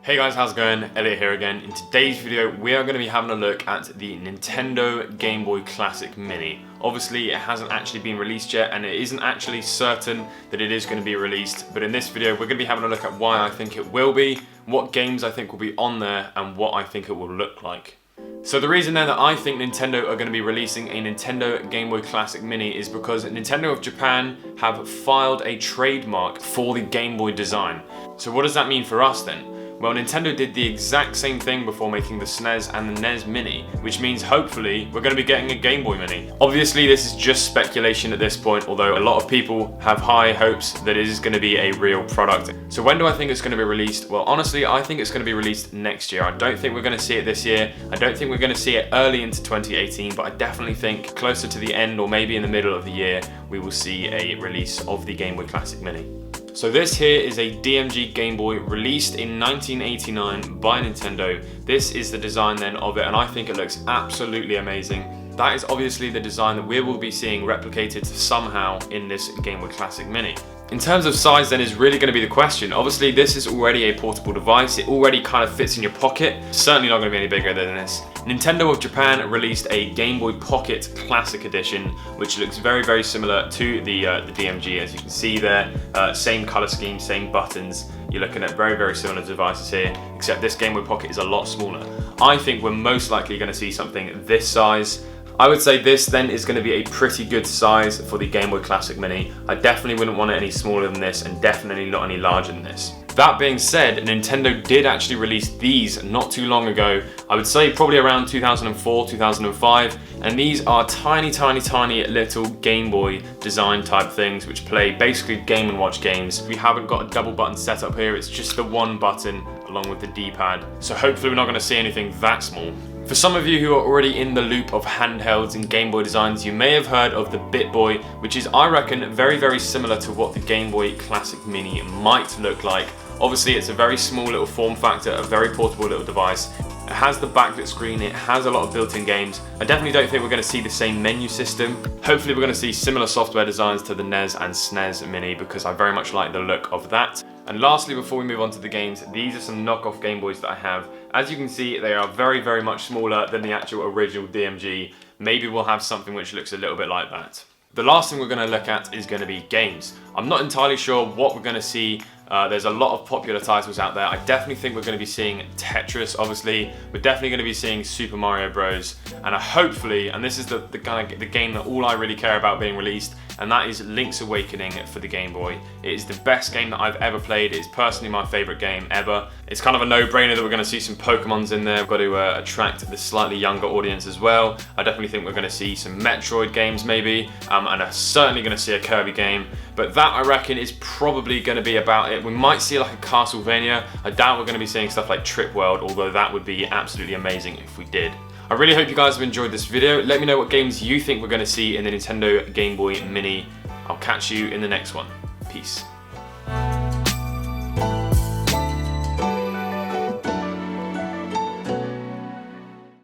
Hey guys, how's it going? Elliot here again. In today's video, we are going to be having a look at the Nintendo Game Boy Classic Mini. Obviously, it hasn't actually been released yet, and it isn't actually certain that it is going to be released. But in this video, we're going to be having a look at why I think it will be, what games I think will be on there, and what I think it will look like. So the reason then that I think Nintendo are going to be releasing a Nintendo Game Boy Classic Mini is because Nintendo of Japan have filed a trademark for the Game Boy design. So what does that mean for us then? Well, Nintendo did the exact same thing before making the SNES and the NES Mini, which means hopefully we're going to be getting a Game Boy Mini. Obviously this is just speculation at this point, although a lot of people have high hopes that it is going to be a real product. So when do I think it's going to be released? Well, honestly, I think it's going to be released next year. I don't think we're going to see it this year. I don't think we're going to see it early into 2018, but I definitely think closer to the end or maybe in the middle of the year, we will see a release of the Game Boy Classic Mini. So this here is a DMG Game Boy released in 1989 by Nintendo. This is the design then of it, and I think it looks absolutely amazing. That is obviously the design that we will be seeing replicated somehow in this Game Boy Classic Mini. In terms of size then is really going to be the question. Obviously this is already a portable device, it already kind of fits in your pocket, certainly not going to be any bigger than this. Nintendo of Japan released a Game Boy Pocket Classic Edition, which looks very, very similar to the DMG, as you can see there. Same color scheme, same buttons. You're looking at very, very similar devices here, except this Game Boy Pocket is a lot smaller. I think we're most likely going to see something this size. I would say this then is going to be a pretty good size for the Game Boy Classic Mini. I definitely wouldn't want it any smaller than this, and definitely not any larger than this. That being said, Nintendo did actually release these not too long ago. I would say probably around 2004, 2005, and these are tiny, tiny, tiny little Game Boy design type things which play basically Game & Watch games. We haven't got a double button setup here, it's just the one button along with the D-pad. So hopefully we're not going to see anything that small. For some of you who are already in the loop of handhelds and Game Boy designs, you may have heard of the BitBoy, which is, I reckon, very, very similar to what the Game Boy Classic Mini might look like. Obviously, it's a very small little form factor, a very portable little device. It has the backlit screen, it has a lot of built-in games. I definitely don't think we're going to see the same menu system. Hopefully we're going to see similar software designs to the NES and SNES Mini, because I very much like the look of that. And lastly, before we move on to the games, these are some knockoff Game Boys that I have. As you can see, they are very, very much smaller than the actual original DMG. Maybe we'll have something which looks a little bit like that. The last thing we're going to look at is going to be games. I'm not entirely sure what we're going to see. There's a lot of popular titles out there. I definitely think we're going to be seeing Tetris, obviously. We're definitely going to be seeing Super Mario Bros. And hopefully, and this is the game that all I really care about being released, and that is Link's Awakening for the Game Boy. It is the best game that I've ever played. It's personally my favorite game ever. It's kind of a no-brainer that we're going to see some Pokemons in there. We've got to attract the slightly younger audience as well. I definitely think we're going to see some Metroid games maybe, and I'm certainly going to see a Kirby game. But that, I reckon, is probably going to be about it. We might see like a Castlevania. I doubt we're going to be seeing stuff like Trip World, although that would be absolutely amazing if we did. I really hope you guys have enjoyed this video. Let me know what games you think we're going to see in the Nintendo Game Boy Mini. I'll catch you in the next one. Peace.